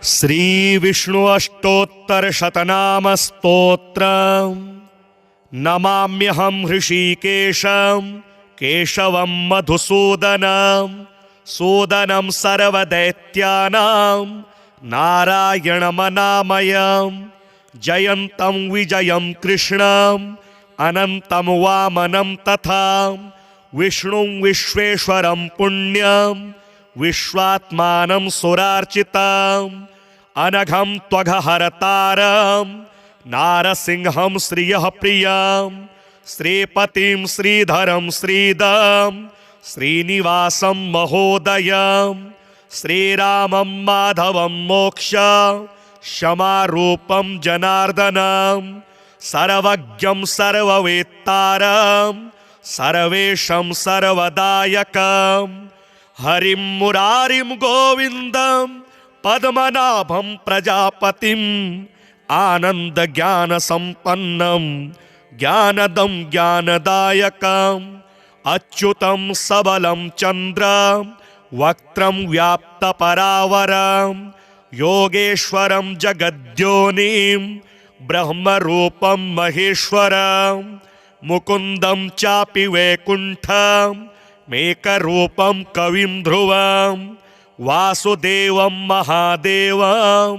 श्री विष्णु अष्टोत्तर शतनाम स्तोत्रम्। नमाम्यहं हृषीकेशं केशवं मधुसूदनं सूदनं सर्वदैत्यानां नारायणमनामयं जयन्तं विजयं कृष्णं अनन्तं वामनं तथा विष्णुं विश्वेश्वरं पुण्यं विश्वात्मानं सुरार्चितं अनघं त्वघहरतारं नारसिंहं श्रियः प्रियं श्रीपतिं श्रीधरं श्रीदं श्रीनिवासं महोदयं श्रीरामं माधवं मोक्ष क्षमारूपं जनार्दनं सर्वज्ञं सर्ववेत्तारं सर्वेशं सर्वदायकं हरिं मुरारिं गोविन्दं पद्मनाभं प्रजापतिं आनन्दज्ञानसम्पन्नं ज्ञानदं ज्ञानदायकम् अच्युतं सबलं चन्द्रं वक्त्रं व्याप्तपरावरं योगेश्वरं जगद्योनिं ब्रह्मरूपं महेश्वरं मुकुन्दं चापि वैकुण्ठं मेकरूपं कविं ध्रुवं वासुदेवं महादेवं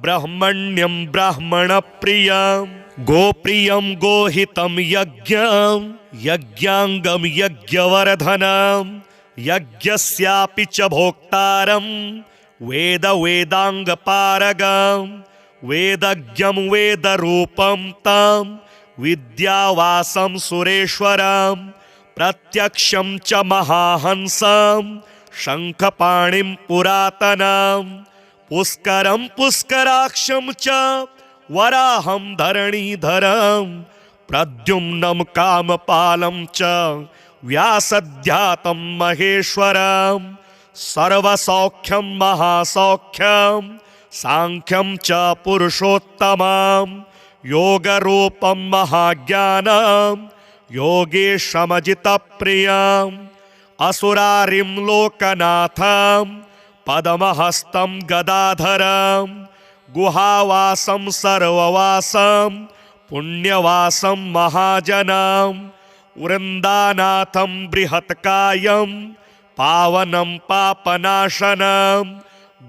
ब्रह्मण्यं ब्राह्मणप्रियं गोप्रियं गोहितं यज्ञं यज्ञाङ्गं यज्ञवर्धनं यज्ञस्यापि च भोक्तारं वेदाङ्गपारगं वेदज्ञं वेदरूपं तं विद्यावासं सुरेश्वरं प्रत्यक्षं च महाहंसं शङ्खपाणिं पुरातनं पुष्करं पुष्कराक्षं च वराहं धरणीधरं प्रद्युम्नं कामपालं च व्यासध्यातं महेश्वरं सर्वसौख्यं महासौख्यं सांख्यं च पुरुषोत्तमं योगरूपं महाज्ञानं योगेशमजितप्रियम् असुरारिं लोकनाथं पद्महस्तं गदाधरं गुहावासं सर्ववासं पुण्यवासं महाजनं वृन्दानाथं बृहत्कायं पावनं पापनाशनं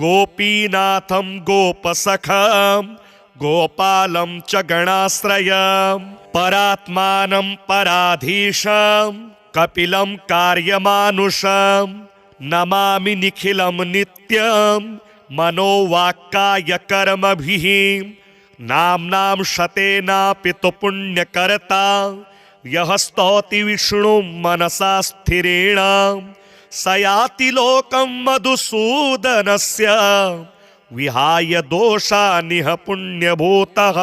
गोपीनाथं गोपसखं गोपालं च गणाश्रयं परात्मानं पराधीशं कपिलं कार्यमानुषं नमामि निखिलं नित्यं मनोवाक्कायकर्मभिः नाम्नां शतेनापि तु पुण्यकर्ता यः स्तौति विष्णुं मनसा स्थिरेण स याति लोकं मधुसूदनस्य विहाय दोषानिह पुण्यभूतः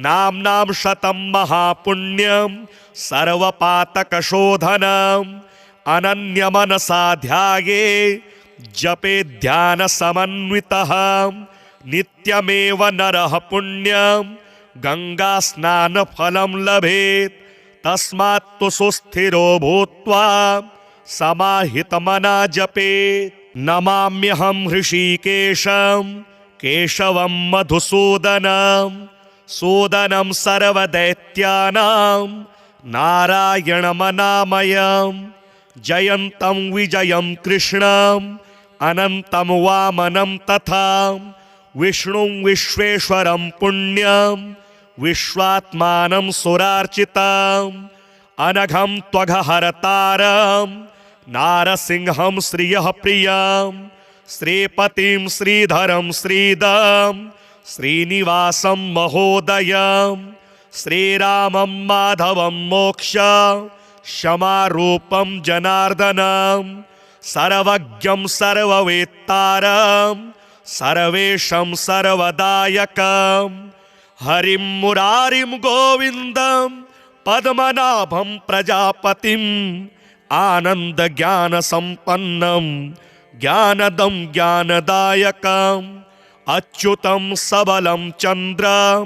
नाम्नां शतं महापुण्यं सर्वपातकशोधनम् अनन्यमनसा ध्याये जपे ध्यानसमन्वितः नित्यमेव नरः पुण्यं गङ्गास्नानफलं लभेत् तस्मात् तु सुस्थिरो भूत्वा समाहितमना जपेत् नमाम्यहं हृषीकेशं केशवं मधुसूदनं सूदनं सर्वदैत्यानां नारायणमनामयं जयन्तं विजयं कृष्णं अनन्तं वामनं तथा विष्णुं विश्वेश्वरं पुण्यं विश्वात्मानं सुरार्चितं अनघं त्वघहरतारं नारसिंहं श्रियः प्रियं श्रीपतिं श्रीधरं श्रीदं श्रीनिवासं महोदयं श्रीरामं माधवं मोक्ष क्षमारूपं जनार्दनं सर्वज्ञं सर्ववेत्तारं सर्वेशं सर्वदायकं हरिं मुरारिं गोविन्दं पद्मनाभं प्रजापतिम् आनन्दज्ञानसम्पन्नं ज्ञानदं ज्ञानदायकम् अच्युतं सबलं चन्द्रं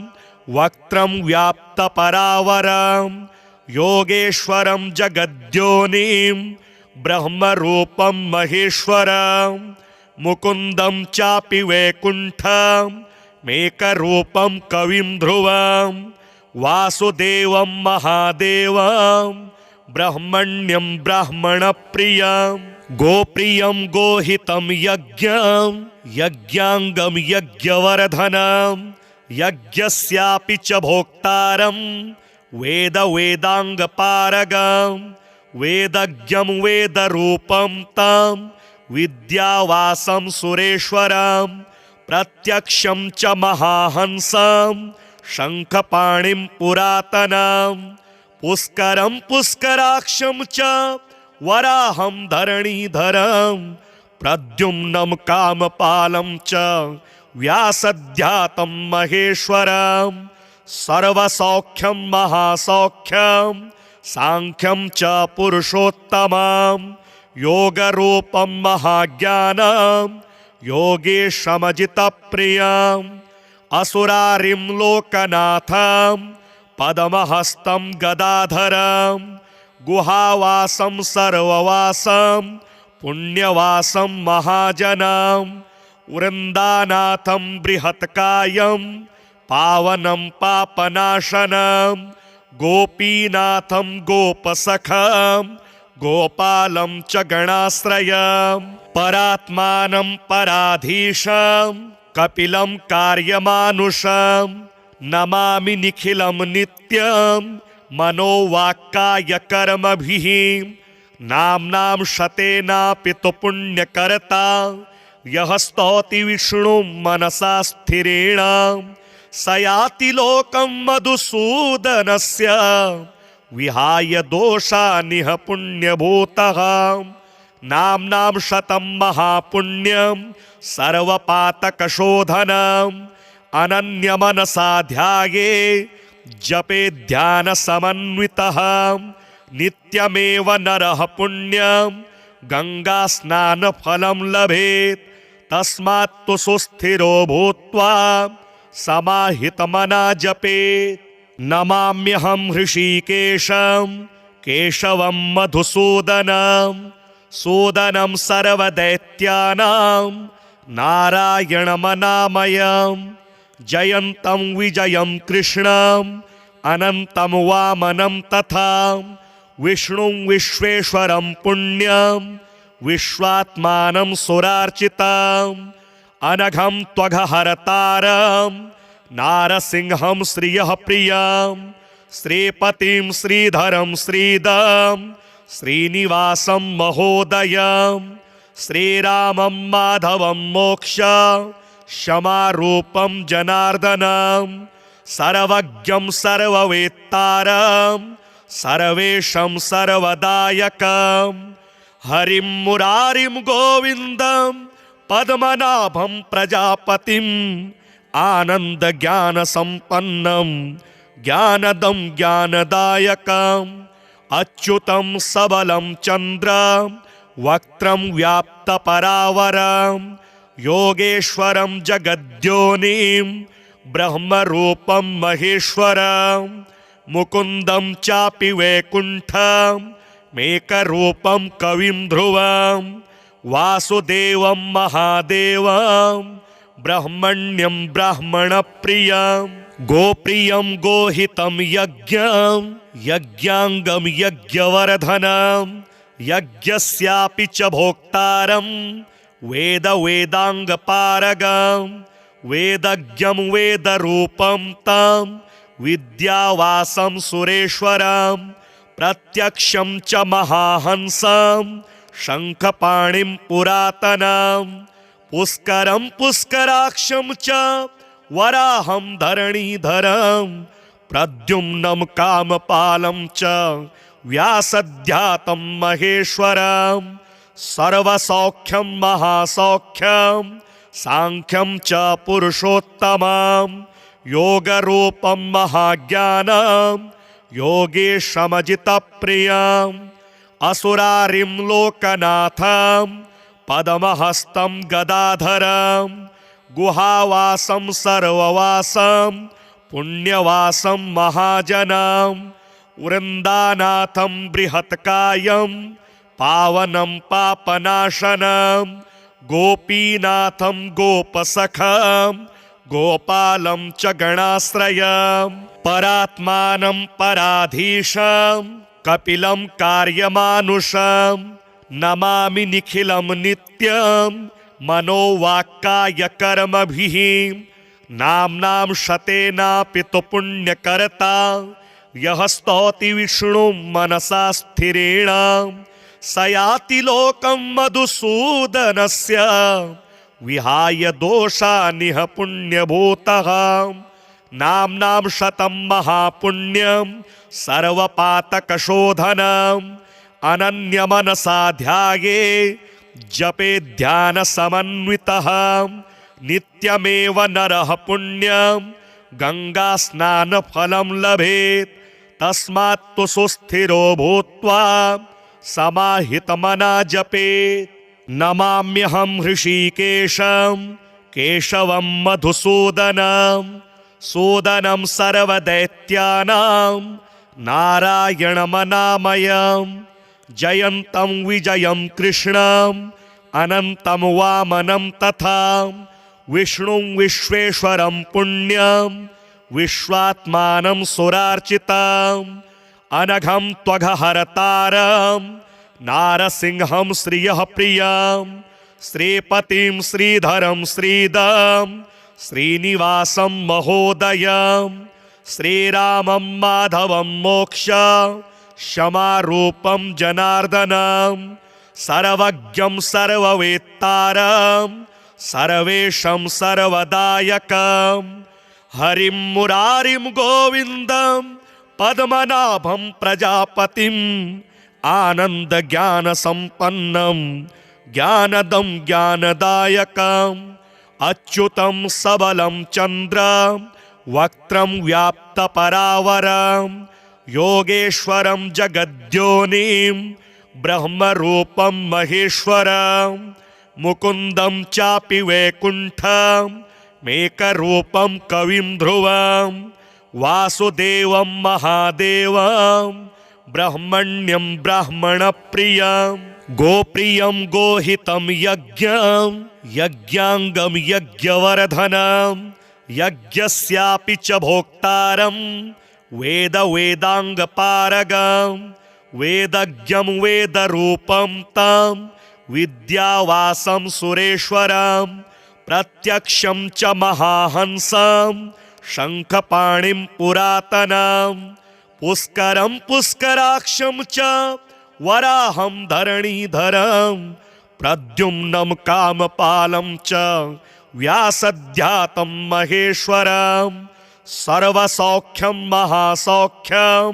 वक्त्रं व्याप्तपरावरं योगेश्वरं जगद्योनिं ब्रह्मरूपं महेश्वरं मुकुन्दं चापि वैकुण्ठं मेकरूपं कविं ध्रुवं वासुदेवं महादेवं ब्रह्मण्यं ब्राह्मणप्रियं गोप्रियं गोहितं यज्ञं यज्ञाङ्गं यज्ञवर्धनं यज्ञस्यापि च भोक्तारं वेद वेदाङ्गपारगं वेदज्ञं वेदरूपं तं विद्यावासं सुरेश्वरं प्रत्यक्षं च महाहंसं शङ्खपाणिं पुरातनं पुष्करं पुष्कराक्षं च वराहं धरणीधरं प्रद्युम्नं कामपालं च व्यासध्यातं महेश्वरं सर्वसौख्यं महासौख्यं सांख्यं च पुरुषोत्तमं योगरूपं महाज्ञानं योगेशमजितप्रियम् असुरारिं लोकनाथं पद्महस्तं गदाधरं गुहावासं सर्ववासं पुण्यवासं महाजनं वृन्दानाथं बृहत्कायं पावनं पापनाशनं गोपीनाथं गोपसखं गोपालं च गणाश्रयं परात्मानं पराधीशं कपिलं कार्यमानुषं नमामि निखिलं नित्यं मनोवाक्कायकर्मभिः नाम्नां शतेनापि तु पुण्यकर्ता यः स्तौति विष्णुं मनसा स्थिरेण स याति लोकं मधुसूदनस्य विहाय दोषानिह पुण्यभूतः नाम्नां शतं महापुण्यं सर्वपातकशोधनम् अनन्यमनसा ध्याये जपे ध्यानसमन्वितः नित्यमेव नरः पुण्यं गङ्गास्नानफलं लभेत् तस्मात् तु सुस्थिरो भूत्वा समाहितमना जपेत् नमाम्यहं हृषीकेशं केशवं मधुसूदनं सूदनं सर्वदैत्यानां नारायणमनामयं जयन्तं विजयं कृष्णं अनन्तं वामनं तथा विष्णुं विश्वेश्वरं पुण्यं विश्वात्मानं सुरार्चितं अनघं त्वघहरतारं नारसिंहं श्रियः प्रियं श्रीपतिं श्रीधरं श्रीदं श्रीनिवासं महोदयं श्रीरामं माधवं मोक्ष क्षमारूपं जनार्दनं सर्वज्ञं सर्ववेत्तारं सर्वेशं सर्वदायकं हरिं मुरारिं गोविन्दं पद्मनाभं प्रजापतिम् आनन्दज्ञानसम्पन्नं ज्ञानदं ज्ञानदायकम् अच्युतं सबलं चन्द्रं वक्त्रं व्याप्तपरावरं योगेश्वरं जगद्योनिं ब्रह्मरूपं महेश्वरं मुकुन्दं चापि वैकुण्ठं मेकरूपं कविं ध्रुवं वासुदेवं महादेवं ब्रह्मण्यं ब्राह्मणप्रियं गोप्रियं गोहितं यज्ञं यज्ञाङ्गं यज्ञवर्धनं यज्ञस्यापि च भोक्तारं वेद वेदाङ्गपारगं वेदज्ञं वेदरूपं तं विद्यावासं सुरेश्वरं प्रत्यक्षं च महाहंसं शङ्खपाणिं पुरातनं पुष्करं पुष्कराक्षं च वराहं धरणीधरं प्रद्युम्नं कामपालं च व्यासध्यातं महेश्वरं सर्वसौख्यं महासौख्यं सांख्यं च पुरुषोत्तमं योगरूपं महाज्ञानं योगेशमजितप्रियम् असुरारिं लोकनाथं पद्महस्तं गदाधरं गुहावासं सर्ववासं पुण्यवासं महाजनं वृन्दानाथं बृहत्कायं पावनं पापनाशनं गोपीनाथं गोपसखं गोपालं च गणाश्रयं परात्मानं पराधीशं कपिलं कार्यमानुषं नमामि निखिलं नित्यं मनोवाक्कायकर्मभिः नाम्नां शतेनापि तु पुण्यकर्ता यः स्तौति विष्णुं मनसा स्थिरेण स याति लोकं मधुसूदनस्य विहाय दोषानिह पुण्यभूतः नाम्नां शतं महापुण्यं सर्वपातकशोधनम् अनन्यमनसा ध्याये जपे ध्यानसमन्वितः नित्यमेव नरः पुण्यं गङ्गास्नानफलं लभेत् तस्मात् तु सुस्थिरो भूत्वा समाहितमना जपेत् नमाम्यहं हृषीकेशं केशवं मधुसूदनं सूदनं सर्वदैत्यानां नारायणमनामयं जयन्तं विजयं कृष्णं अनन्तं वामनं तथा विष्णुं विश्वेश्वरं पुण्यं विश्वात्मानं सुरार्चितं अनघं त्वघहरतारं नारसिंहं श्रियः प्रियं श्रीपतिं श्रीधरं श्रीदं श्रीनिवासं महोदयं श्रीरामं माधवं मोक्ष क्षमारूपं जनार्दनं सर्वज्ञं सर्ववेत्तारं सर्वेशं सर्वदायकं हरिं मुरारिं गोविन्दं पद्मनाभं प्रजापतिम् आनन्दज्ञानसम्पन्नं ज्ञानदं ज्ञानदायकम् अच्युतं सबलं चन्द्रं वक्त्रं व्याप्तपरावरं योगेश्वरं जगद्योनिं ब्रह्मरूपं महेश्वरं मुकुन्दं चापि वैकुण्ठं मेकरूपं कविं ध्रुवं वासुदेवं महादेवं ब्रह्मण्यं ब्राह्मणप्रियं गोप्रियं गोहितं यज्ञं यज्ञाङ्गं यज्ञवर्धनं यज्ञस्यापि च भोक्तारं वेदाङ्गपारगं वेदज्ञं वेदरूपं तं विद्यावासं सुरेश्वरं प्रत्यक्षं च महाहंसं शङ्खपाणिं पुरातनं पुष्करं पुष्कराक्षं च वराहं धरणीधरं प्रद्युम्नं कामपालं च व्यासध्यातं महेश्वरं सर्वसौख्यं महासौख्यं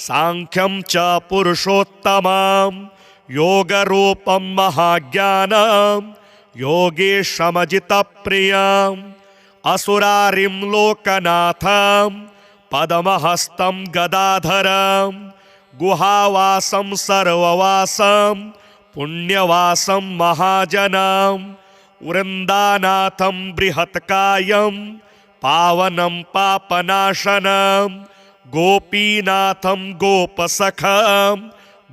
सांख्यं च पुरुषोत्तमं योगरूपं महाज्ञानं योगेशमजितप्रियम् असुरारिं लोकनाथं पद्महस्तं गदाधरं गुहावासं सर्ववासं पुण्यवासं महाजनं वृन्दानाथं बृहत्कायं पावनं पापनाशनं गोपीनाथं गोपसखं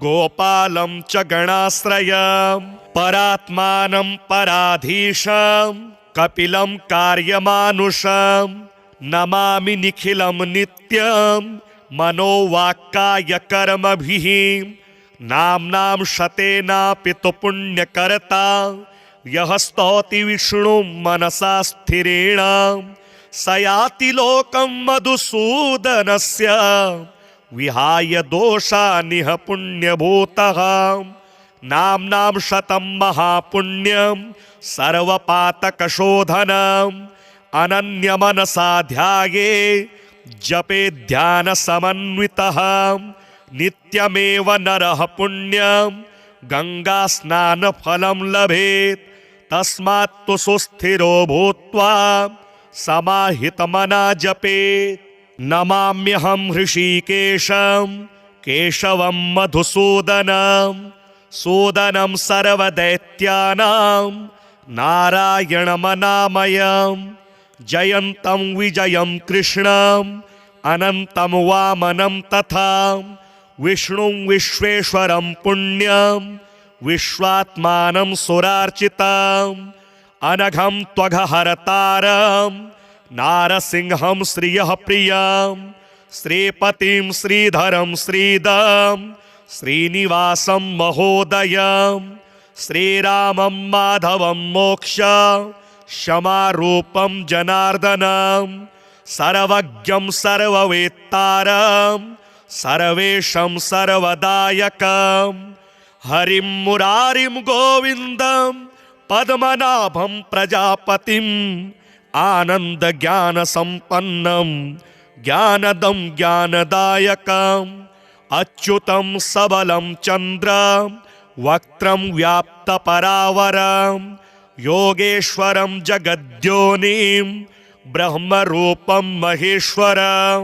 गोपालं च गणाश्रयं परात्मानं पराधीशं कपिलं कार्यमानुषं नमामि निखिलं नित्यं मनोवाक्कायकर्मभिः नाम्नां शतेनापि तु पुण्यकर्ता यः स्तौति विष्णुं मनसा स्थिरेण स याति लोकं मधुसूदनस्य विहाय दोषानिह पुण्यभूतः नाम्नां शतं महापुण्यं सर्वपातकशोधनम् अनन्यमनसा ध्याये जपे ध्यानसमन्वितः नित्यमेव नरः पुण्यं गङ्गास्नानफलं लभेत् तस्मात् तु सुस्थिरो भूत्वा समाहितमना जपेत् नमाम्यहं हृषीकेशं केशवं मधुसूदनं सूदनं सर्वदैत्यानां नारायणमनामयं जयन्तं विजयं कृष्णं अनन्तं वामनं तथा विष्णुं विश्वेश्वरं पुण्यं विश्वात्मानं सुरार्चितम् अनघं त्वघहरतारं नारसिंहं श्रियः प्रियं श्रीपतिं श्रीधरं श्रीदं श्रीनिवासं महोदयं श्रीरामं माधवं मोक्ष क्षमारूपं जनार्दनं सर्वज्ञं सर्ववेत्तारं सर्वेशं सर्वदायकं हरिं मुरारिं गोविन्दं पद्मनाभं प्रजापतिम् आनन्दज्ञानसम्पन्नं ज्ञानदं ज्ञानदायकम् अच्युतं सबलं चन्द्रं वक्त्रं व्याप्तपरावरं योगेश्वरं जगद्योनिं ब्रह्मरूपं महेश्वरं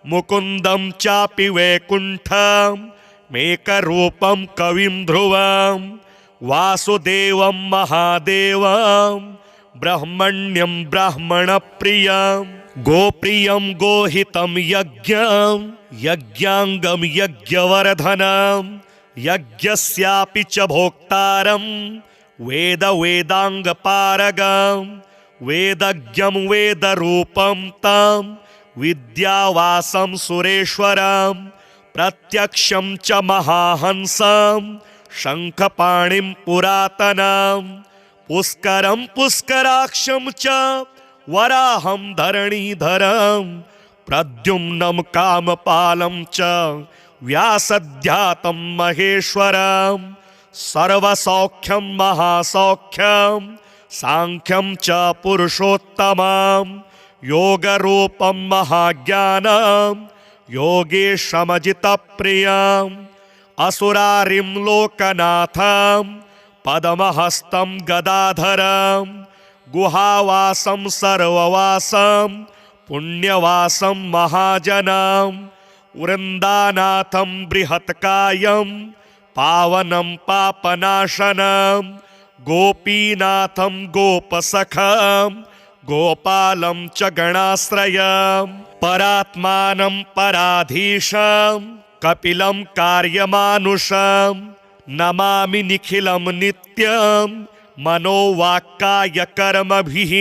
मुकुन्दं चापि वैकुण्ठं मेकरूपं कविं ध्रुवं वासुदेवं महादेवं ब्रह्मण्यं ब्राह्मणप्रियं गोप्रियं गोहितं यज्ञं यज्ञाङ्गं यज्ञवर्धनं यज्ञस्यापि च भोक्तारं वेदाङ्गपारगं वेदज्ञं वेदरूपं तं विद्यावासं सुरेश्वरं प्रत्यक्षं च महाहंसं शङ्खपाणिं पुरातनं पुष्करं पुष्कराक्षं च वराहं धरणीधरं प्रद्युम्नं कामपालं च व्यासध्यातं महेश्वरं सर्वसौख्यं महासौख्यं सांख्यं च पुरुषोत्तमं योगरूपं महाज्ञानं योगेशमजितप्रियम् असुरारिं लोकनाथं पद्महस्तं गदाधरं गुहावासं सर्ववासं पुण्यवासं महाजनं वृन्दानाथं बृहत्कायं पावनं पापनाशनं गोपीनाथं गोपसखं गोपालं च गणाश्रयं परात्मानं पराधीशं कपिलं कार्यमानुषं नमामि निखिलं नित्यं मनोवाक्कायकर्मभिः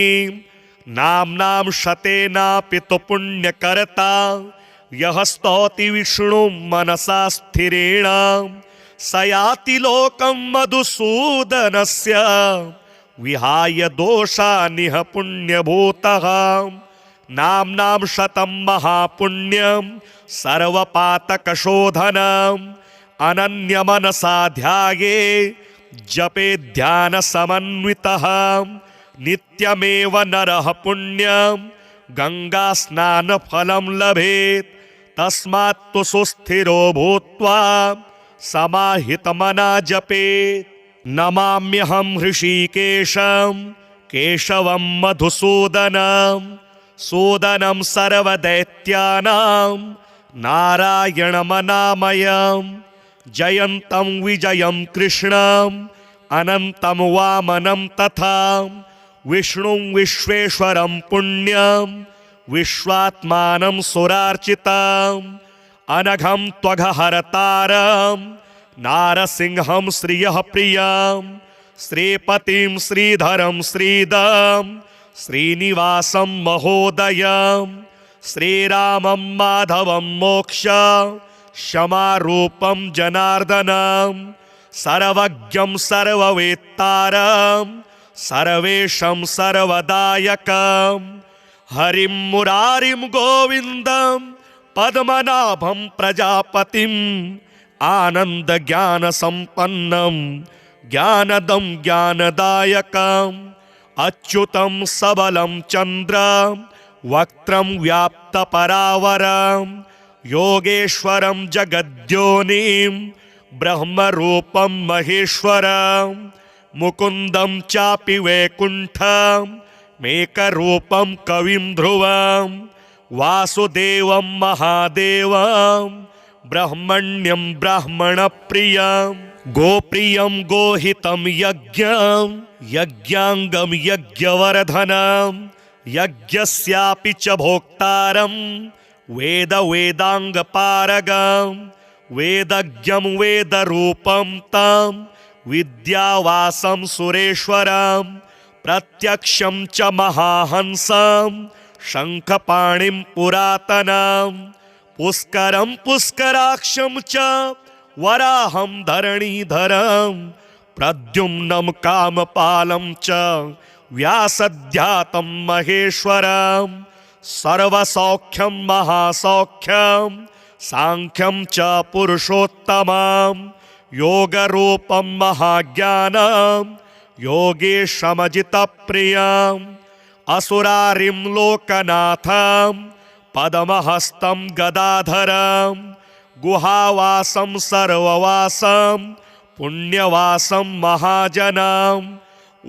नाम्नां शतेनापि तु पुण्यकर्ता यः स्तौति विष्णुं मनसा स्थिरेण स याति लोकं मधुसूदनस्य विहाय दोषानिह पुण्यभूतः नाम्नां शतं महापुण्यं सर्वपातकशोधनम् अनन्यमनसा ध्याये जपे ध्यानसमन्वितः नित्यमेव नरः पुण्यं गङ्गास्नानफलं लभेत् तस्मात् तु सुस्थिरो भूत्वा समाहितमना जपेत् नमाम्यहं हृषीकेशं केशवं मधुसूदनं सूदनं सर्वदैत्यानां नारायणमनामयं जयन्तं विजयं कृष्णं अनन्तं वामनं तथा विष्णुं विश्वेश्वरं पुण्यं विश्वात्मानं सुरार्चितम् अनघं त्वघहरतारं नारसिंहं श्रियः प्रियं श्रीपतिं श्रीधरं श्रीदं श्रीनिवासं महोदयं श्रीरामं माधवं मोक्ष क्षमारूपं जनार्दनं सर्वज्ञं सर्ववेत्तारं सर्वेशं सर्वदायकं हरिं मुरारिं गोविन्दं पद्मनाभं प्रजापतिम् आनन्दज्ञानसम्पन्नं ज्ञानदं ज्ञानदायकम् अच्युतं सबलं चन्द्रं वक्त्रं व्याप्तपरावरं योगेश्वरं जगद्योनिं ब्रह्मरूपं महेश्वरं मुकुन्दं चापि वैकुण्ठं मेकरूपं कविं ध्रुवं वासुदेवं महादेवं ब्रह्मण्यं ब्राह्मणप्रियं गोप्रियं गोहितं यज्ञं यज्ञाङ्गं यज्ञवर्धनं यज्ञस्यापि च भोक्तारं वेदाङ्गपारगं वेदज्ञं वेदरूपं तं विद्यावासं सुरेश्वरं प्रत्यक्षं च महाहंसं शङ्खपाणिं पुरातनं पुष्करं पुष्कराक्षं च वराहं धरणीधरं प्रद्युम्नं कामपालं च व्यासध्यातं महेश्वरं सर्वसौख्यं महासौख्यं सांख्यं च पुरुषोत्तमं योगरूपं महाज्ञानं योगेशमजितप्रियम् असुरारिं लोकनाथं पद्महस्तं गदाधरं गुहावासं सर्ववासं पुण्यवासं महाजनं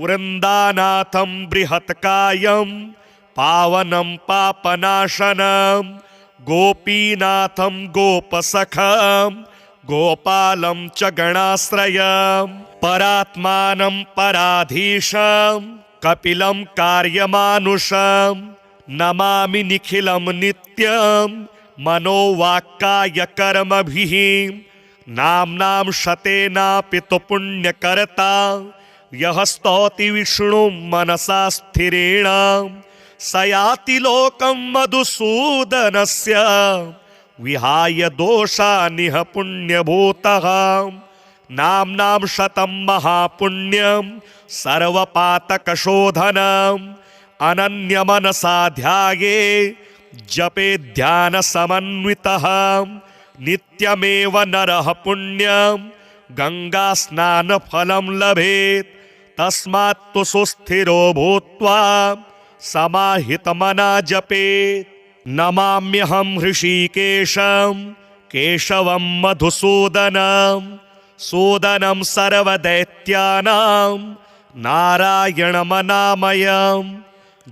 वृन्दानाथं बृहत्कायं पावनं पापनाशनं गोपीनाथं गोपसखं गोपालं च गणाश्रयं परात्मानं पराधीशं कपिलं कार्यमानुषं नमामि निखिलं नित्यं मनोवाक्कायकर्मभिः नाम्नां शतेनापि तु पुण्यकर्ता यः स्तौति विष्णुं मनसा स्थिरेण स याति लोकं मधुसूदनस्य विहाय दोषानिह पुण्यभूतः नाम्नां शतं महापुण्यं सर्वपातकशोधनम् अनन्यमनसा ध्याये जपे ध्यानसमन्वितः नित्यमेव नरः पुण्यं गङ्गास्नानफलं लभेत् तस्मात् तु सुस्थिरो भूत्वा समाहितमना जपेत् नमाम्यहं हृषीकेशं केशवं मधुसूदनं सूदनं सर्वदैत्यानां नारायणमनामयं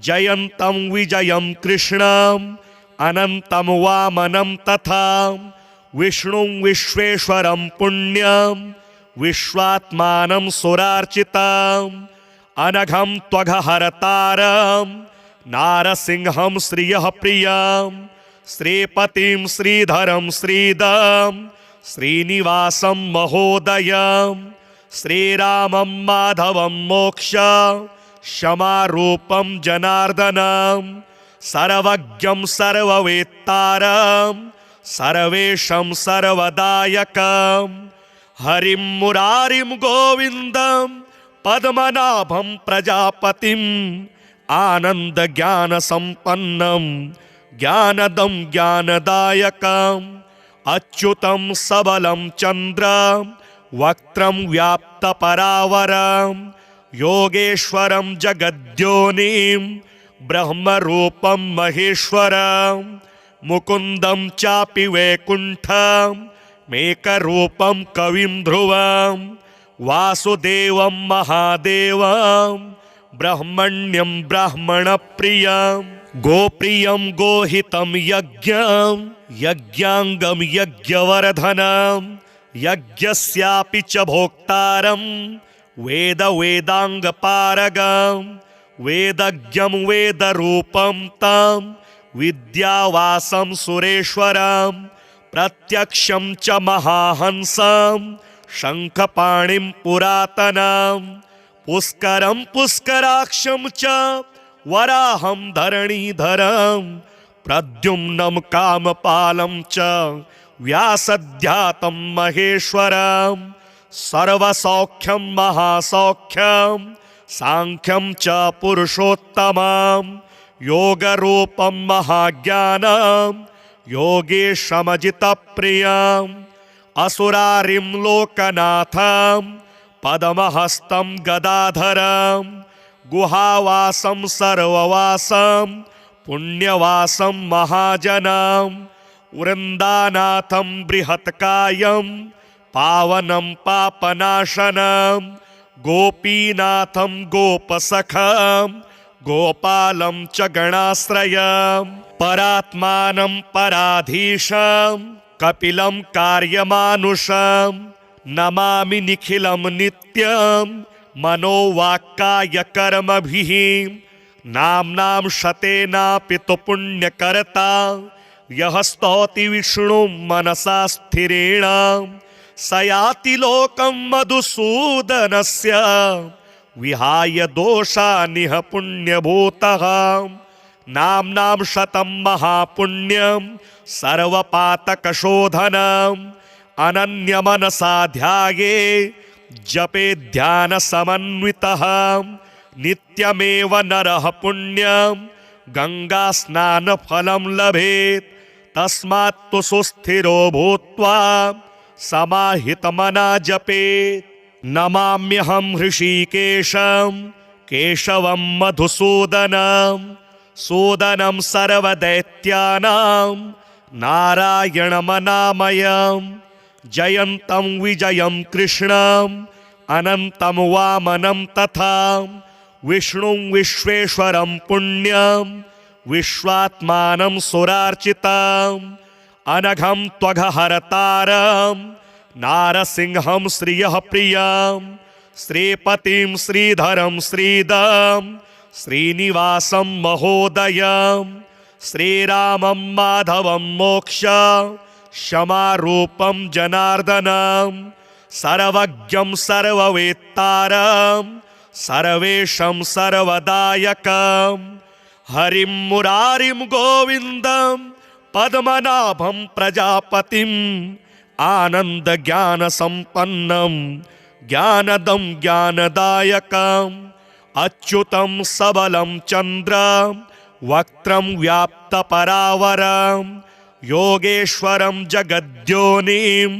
जयन्तं विजयं कृष्णं अनन्तं वामनं तथा विष्णुं विश्वेश्वरं पुण्यं विश्वात्मानं सुरार्चितं अनघं त्वघहरतारं नारसिंहं श्रियः प्रियं श्रीपतिं श्रीधरं श्रीदं श्रीनिवासं महोदयं श्रीरामं माधवं मोक्ष क्षमारूपं जनार्दनं सर्वज्ञं सर्ववेत्तारं सर्वेशं सर्वदायकं हरिं मुरारिं गोविन्दं पद्मनाभं प्रजापतिम् आनन्दज्ञानसम्पन्नं ज्ञानदं ज्ञानदायकम् अच्युतं सबलं चन्द्रं वक्त्रं व्याप्तपरावरं योगेश्वरं जगद्योनिं ब्रह्मरूपं महेश्वरं मुकुन्दं चापि वैकुण्ठं मेकरूपं कविं ध्रुवं वासुदेवं महादेवं ब्रह्मण्यं ब्राह्मणप्रियं गोप्रियं गोहितं यज्ञं यज्ञाङ्गं यज्ञवर्धनं यज्ञस्यापि च भोक्तारं वेदाङ्गपारगं वेदज्ञं वेदरूपं तं विद्यावासं सुरेश्वरं प्रत्यक्षं च महाहंसं शङ्खपाणिं पुरातनं पुष्करं पुष्कराक्षं च वराहं धरणीधरं प्रद्युम्नं कामपालं च व्यासध्यातं महेश्वरं सर्वसौख्यं महासौख्यं सांख्यं च पुरुषोत्तमं योगरूपं महाज्ञानं योगेशमजितप्रियम् असुरारिं लोकनाथं पद्महस्तं गदाधरं गुहावासं सर्ववासं पुण्यवासं महाजनं वृन्दानाथं बृहत्कायं पावनं पापनाशनं गोपीनाथं गोपसखं गोपालं च गणाश्रयं परात्मानं पराधीशं कपिलं कार्यमानुषं नमामि निखिलं नित्यं मनोवाक्कायकर्मभिः नाम्नां शतेनापि तु पुण्यकर्ता यः स्तौति विष्णुं मनसा स्थिरेण स याति लोकं मधुसूदनस्य विहाय दोषानिह पुण्यभूतः नाम्नां शतं महापुण्यं सर्वपातकशोधनम् अनन्यमनसा ध्याये जपे ध्यानसमन्वितः नित्यमेव नरः पुण्यं गङ्गास्नानफलं लभेत् तस्मात् तु सुस्थिरो भूत्वा समाहितमना जपेत् नमाम्यहं हृषीकेशं केशवं मधुसूदनं सूदनं सर्वदैत्यानां नारायणमनामयं जयन्तं विजयं कृष्णं अनन्तं वामनं तथा विष्णुं विश्वेश्वरं पुण्यं विश्वात्मानं सुरार्चितं अनघं त्वघहरतारं नारसिंहं श्रियः प्रियं श्रीपतिं श्रीधरं श्रीदं श्रीनिवासं महोदयं श्रीरामं माधवं मोक्ष क्षमारूपं जनार्दनं सर्वज्ञं सर्ववेत्तारं सर्वेशं सर्वदायकं हरिं मुरारिं गोविन्दं पद्मनाभं प्रजापतिम् आनन्दज्ञानसम्पन्नं ज्ञानदं ज्ञानदायकम् अच्युतं सबलं चन्द्रं वक्त्रं व्याप्तपरावरं योगेश्वरं जगद्योनिं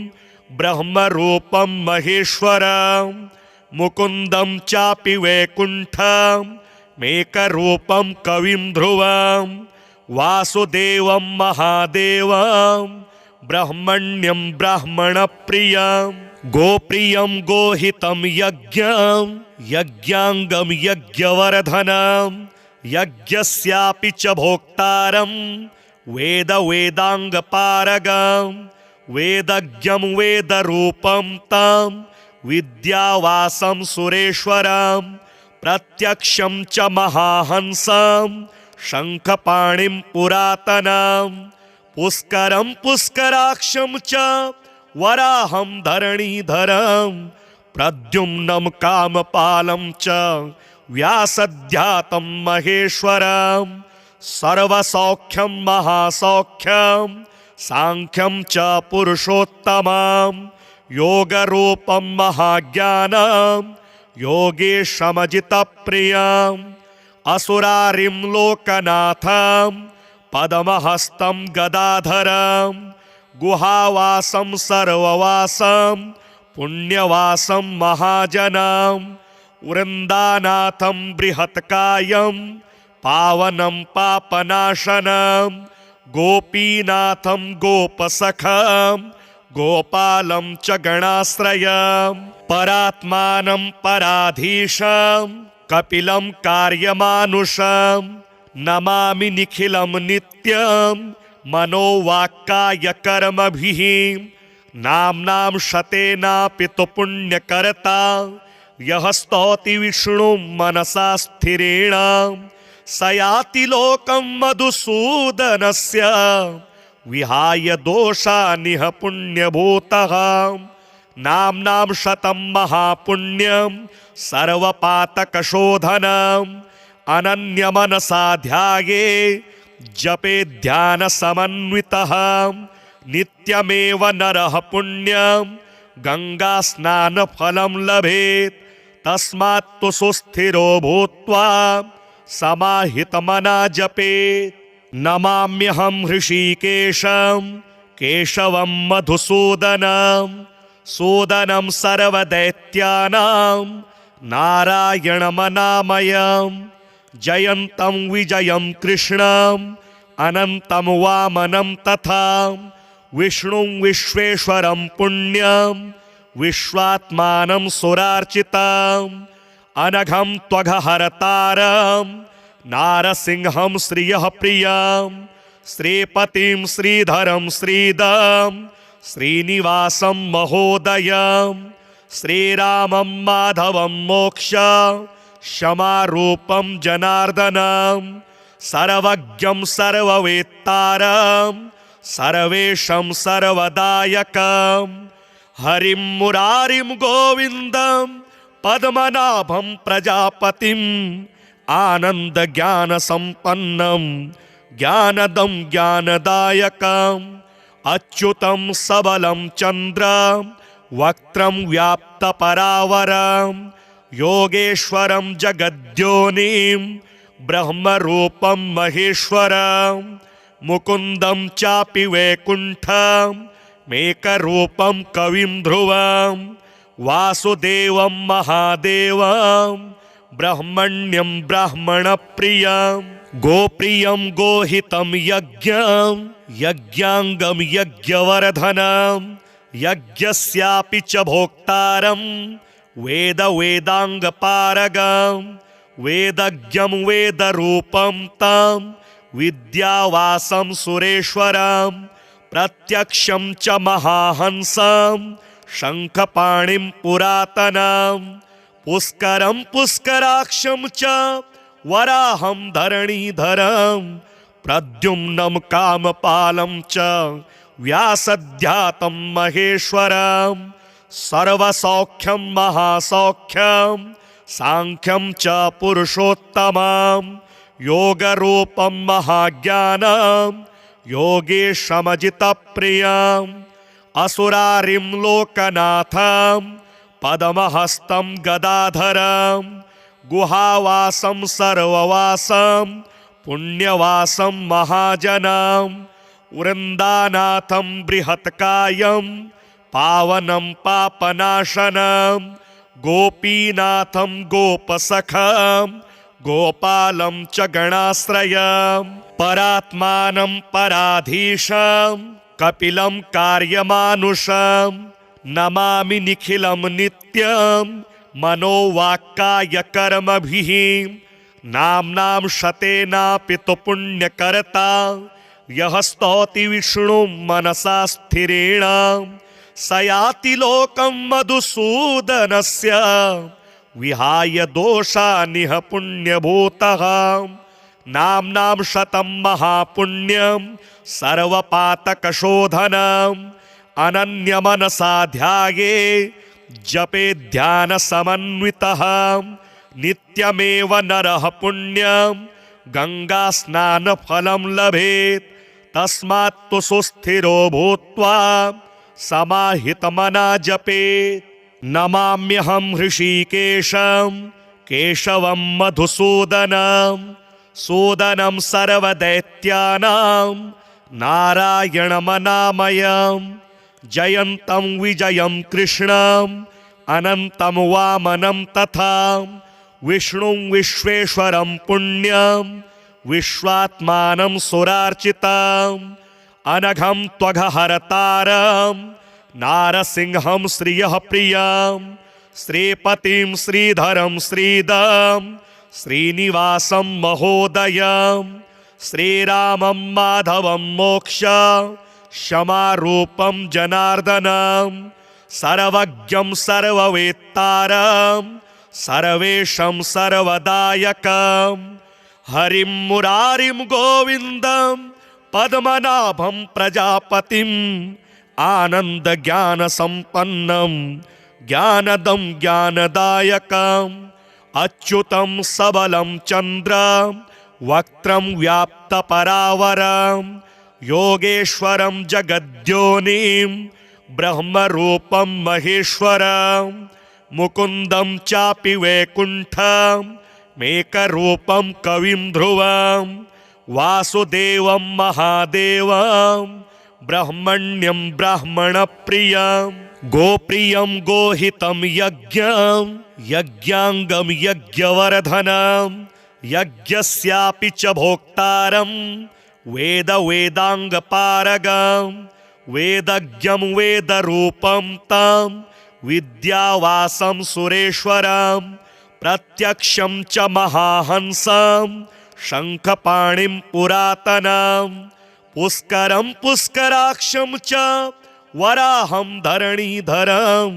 ब्रह्मरूपं महेश्वरं मुकुन्दं चापि वैकुण्ठं मेकरूपं कविं ध्रुवं वासुदेवं महादेवं ब्रह्मण्यं ब्राह्मणप्रियं गोप्रियं गोहितं यज्ञं यज्ञाङ्गं यज्ञवर्धनं यज्ञस्यापि च भोक्तारं वेदाङ्गपारगं वेदज्ञं वेदरूपं तं विद्यावासं सुरेश्वरं प्रत्यक्षं च महाहंसं शङ्खपाणिं पुरातनं पुष्करं पुष्कराक्षं च वराहं धरणीधरं प्रद्युम्नं कामपालं च व्यासध्यातं महेश्वरं सर्वसौख्यं महासौख्यं सांख्यं च पुरुषोत्तमं योगरूपं महाज्ञानं योगेशमजितप्रियम् असुरारिं लोकनाथं पद्महस्तं गदाधरं गुहावासं सर्ववासं पुण्यवासं महाजनं वृन्दानाथं बृहत्कायं पावनं पापनाशनं गोपीनाथं गोपसखं गोपालं च गणाश्रयं परात्मानं पराधीशं कपिलं कार्यमानुषं नमामि निखिलं नित्यं मनोवाक्कायकर्मभिः नाम्नां शतेनापि तु पुण्यकर्ता यः स्तौति विष्णुं मनसा स्थिरेण स याति लोकं मधुसूदनस्य विहाय दोषानिह पुण्यभूतः नाम्नां शतं महापुण्यं सर्वपातकशोधनम् अनन्यमनसा ध्याये जपे ध्यानसमन्वितः नित्यमेव नरः पुण्यं गङ्गास्नानफलं लभेत् तस्मात् तु सुस्थिरो भूत्वा समाहितमना जपेत् नमाम्यहं हृषीकेशं केशवं मधुसूदनं सूदनं सर्वदैत्यानां नारायणमनामयं जयन्तं विजयं कृष्णं अनन्तं वामनं तथा विष्णुं विश्वेश्वरं पुण्यं विश्वात्मानं सुरार्चितं अनघं त्वघहरतारं नारसिंहं श्रियः प्रियं श्रीपतिं श्रीधरं श्रीदं श्रीनिवासं महोदयं श्रीरामं माधवं मोक्ष क्षमारूपं जनार्दनं सर्वज्ञं सर्ववेत्तारं सर्वेशं सर्वदायकं हरिं मुरारिं गोविन्दं पद्मनाभं प्रजापतिम् आनन्दज्ञानसम्पन्नं ज्ञानदं ज्ञानदायकम् अच्युतं सबलं चन्द्रं वक्त्रं व्याप्तपरावरं योगेश्वरं जगद्योनिं ब्रह्मरूपं महेश्वरं मुकुन्दं चापि वैकुण्ठं मेकरूपं कविं ध्रुवं वासुदेवं महादेवं ब्रह्मण्यं ब्राह्मणप्रियं गोप्रियं गोहितं यज्ञं यज्ञाङ्गं यज्ञवर्धनं यज्ञस्यापि च भोक्तारं वेदाङ्गपारगं वेदज्ञं वेदरूपं तं विद्यावासं सुरेश्वरं प्रत्यक्षं च महाहंसं शङ्खपाणिं पुरातनं पुष्करं पुष्कराक्षं च वराहं धरणीधरं प्रद्युम्नं कामपालं च व्यासध्यातं महेश्वरं सर्वसौख्यं महासौख्यं सांख्यं च पुरुषोत्तमं योगरूपं महाज्ञानं योगेशमजितप्रियम् असुरारिं लोकनाथं पद्महस्तं गदाधरं गुहावासं सर्ववासं पुण्यवासं महाजनं वृन्दानाथं बृहत्कायं पावनं पापनाशनं गोपीनाथं गोपसखं गोपालं च गणाश्रयं परात्मानं पराधीशं कपिलं कार्यमानुषं नमामि निखिलं नित्यं मनोवाक्कायकर्मभिः नाम्नां शतेनापि तु पुण्यकर्ता यः स्तौति विष्णुं मनसा स्थिरेण स याति लोकं मधुसूदनस्य विहाय दोषानिह पुण्यभूतः नाम्नां शतं महापुण्यं सर्वपातकशोधनम् अनन्यमनसा ध्याये जपे ध्यानसमन्वितः नित्यमेव नरः पुण्यं गङ्गास्नानफलं लभेत् तस्मात् तु सुस्थिरो भूत्वा समाहितमना जपेत् नमाम्यहं हृषीकेशं केशवं मधुसूदनं सूदनं सर्वदैत्यानां नारायणमनामयं जयन्तं विजयं कृष्णं अनन्तं वामनं तथा विष्णुं विश्वेश्वरं पुण्यं विश्वात्मानं सुरार्चितम् अनघं त्वघहरतारं नारसिंहं श्रियः प्रियं श्रीपतिं श्रीधरं श्रीदं श्रीनिवासं महोदयं श्रीरामं माधवं मोक्ष क्षमारूपं जनार्दनं सर्वज्ञं सर्ववेत्तारं सर्वेशं सर्वदायकं हरिं मुरारिं गोविन्दं पद्मनाभं प्रजापतिम् आनन्दज्ञानसम्पन्नं ज्ञानदं ज्ञानदायकम् अच्युतं सबलं चन्द्रं वक्त्रं व्याप्तपरावरं योगेश्वरं जगद्योनिं ब्रह्मरूपं महेश्वरं मुकुन्दं चापि वैकुण्ठं मेकरूपं कविं ध्रुवं वासुदेवं महादेवं ब्रह्मण्यं ब्राह्मणप्रियं गोप्रियं गोहितं यज्ञं यज्ञाङ्गं यज्ञवर्धनं यज्ञस्यापि च भोक्तारं वेदाङ्गपारगं वेदज्ञं वेदरूपं तं विद्यावासं सुरेश्वरं प्रत्यक्षं च महाहंसं शङ्खपाणिं पुरातनं पुष्करं पुष्कराक्षं च वराहं धरणीधरं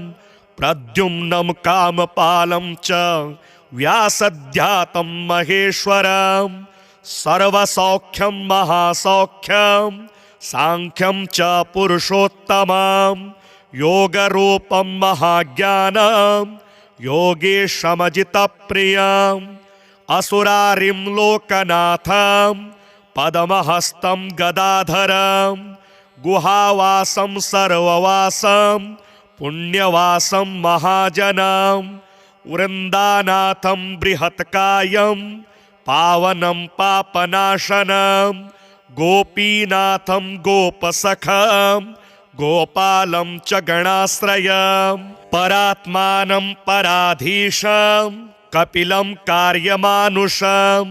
प्रद्युम्नं कामपालं च व्यासध्यातं महेश्वरं सर्वसौख्यं महासौख्यं सांख्यं च पुरुषोत्तमं योगरूपं महाज्ञानं योगेशमजितप्रियम् असुरारिं लोकनाथं पद्महस्तं गदाधरं गुहावासं सर्ववासं पुण्यवासं महाजनं वृन्दानाथं बृहत्कायं पावनं पापनाशनं गोपीनाथं गोपसखं गोपालं च गणाश्रयं परात्मानं पराधीशं कपिलं कार्यमानुषं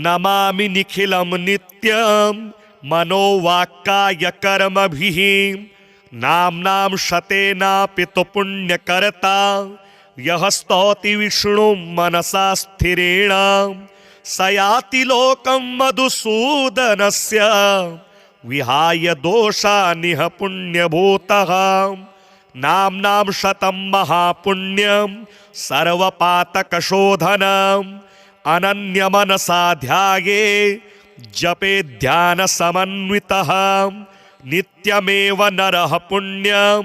नमामि निखिलं नित्यं मनोवाक्कायकर्मभिः नाम्नां शतेनापि तु पुण्यकर्ता यः स्तौति विष्णुं मनसा स्थिरेण स याति लोकं मधुसूदनस्य विहाय दोषानिह पुण्यभूतः नाम्नां शतं महापुण्यं सर्वपातकशोधनम् अनन्यमनसा ध्याये जपे ध्यानसमन्वितः नित्यमेव नरः पुण्यं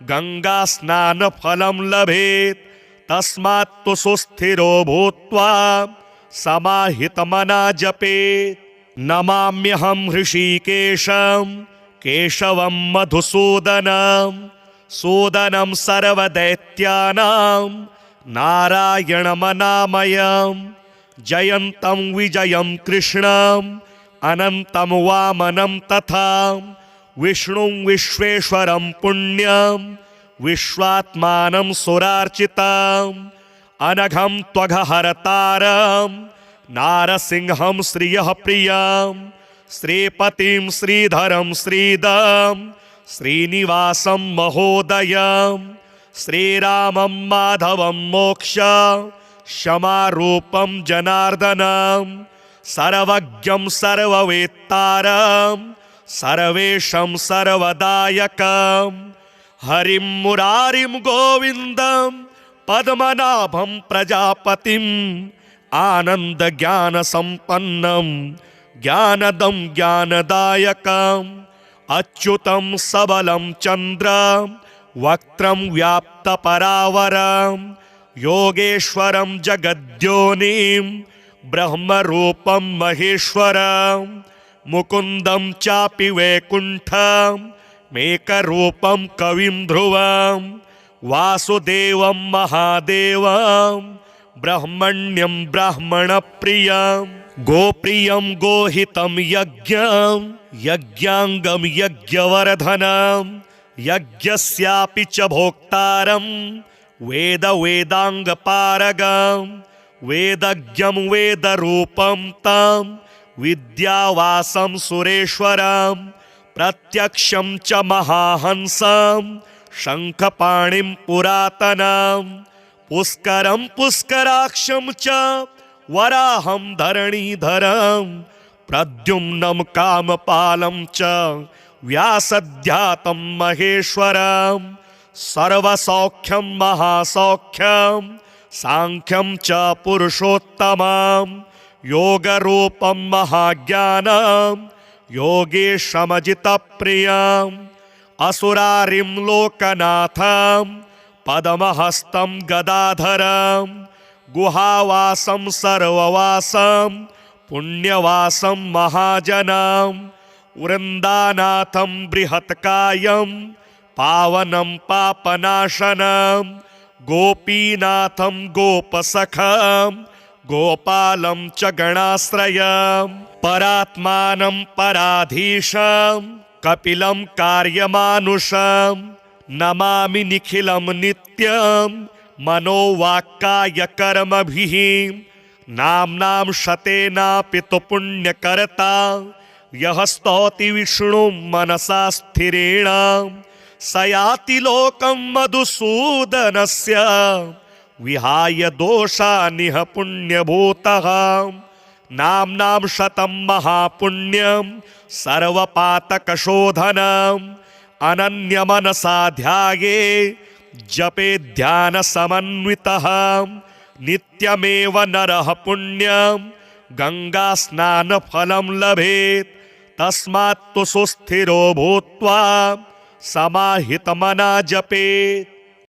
गङ्गास्नानफलं लभेत् तस्मात् तु सुस्थिरो भूत्वा समाहितमना जपेत् नमाम्यहं हृषीकेशं केशवं मधुसूदनं सूदनं सर्वदैत्यानां नारायणमनामयं जयन्तं विजयं कृष्णं अनन्तं वामनं तथा विष्णुं विश्वेश्वरं पुण्यं विश्वात्मानं सुरार्चितम् अनघं त्वघहरतारं नारसिंहं श्रियः प्रियं श्रीपतिं श्रीधरं श्रीदं श्रीनिवासं महोदयं श्रीरामं माधवं मोक्ष क्षमारूपं जनार्दनं सर्वज्ञं सर्ववेत्तारं सर्वेशं सर्वदायकं हरिं मुरारिं गोविन्दं पद्मनाभं प्रजापतिम् आनन्दज्ञानसम्पन्नं ज्ञानदं ज्ञानदायकम् अच्युतं सबलं चन्द्रं वक्त्रं व्याप्तपरावरं योगेश्वरं जगद्योनिं ब्रह्मरूपं महेश्वरं मुकुन्दं चापि वैकुण्ठं मेकरूपं कविं ध्रुवं वासुदेवं महादेवं ब्रह्मण्यं ब्राह्मणप्रियं गोप्रियं गोहितं यज्ञं यज्ञाङ्गं यज्ञवर्धनं यज्ञस्यापि च भोक्तारं वेदाङ्गपारगं वेदज्ञं वेदरूपं तं विद्यावासं सुरेश्वरं प्रत्यक्षं च महाहंसं शङ्खपाणिं पुरातनं पुष्करं पुष्कराक्षं च वराहं धरणीधरं प्रद्युम्नं कामपालं च व्यासध्यातं महेश्वरं सर्वसौख्यं महासौख्यं सांख्यं च पुरुषोत्तमं योगरूपं महाज्ञानं योगेशमजितप्रियम् असुरारिं लोकनाथं पद्महस्तं गदाधरं गुहावासं सर्ववासं पुण्यवासं महाजनं वृन्दानाथं बृहत्कायं पावनं पापनाशनं गोपीनाथं गोपसखं गोपालं च गणाश्रयं परात्मानं पराधीशं कपिलं कार्यमानुषं नमामि निखिलं नित्यं मनोवाक्कायकर्मभिः नाम्नां शतेनापि तु पुण्यकर्ता यः स्तौति विष्णुं मनसा स्थिरेण स याति लोकं मधुसूदनस्य विहाय दोषानिह पुण्यभूतः नाम्नां शतं महापुण्यं सर्वपातकशोधनम् अनन्यमनसा ध्याये जपे ध्यानसमन्वितः नित्यमेव नरः पुण्यं गङ्गास्नानफलं लभेत् तस्मात् तु सुस्थिरो भूत्वा समाहितमना जपेत्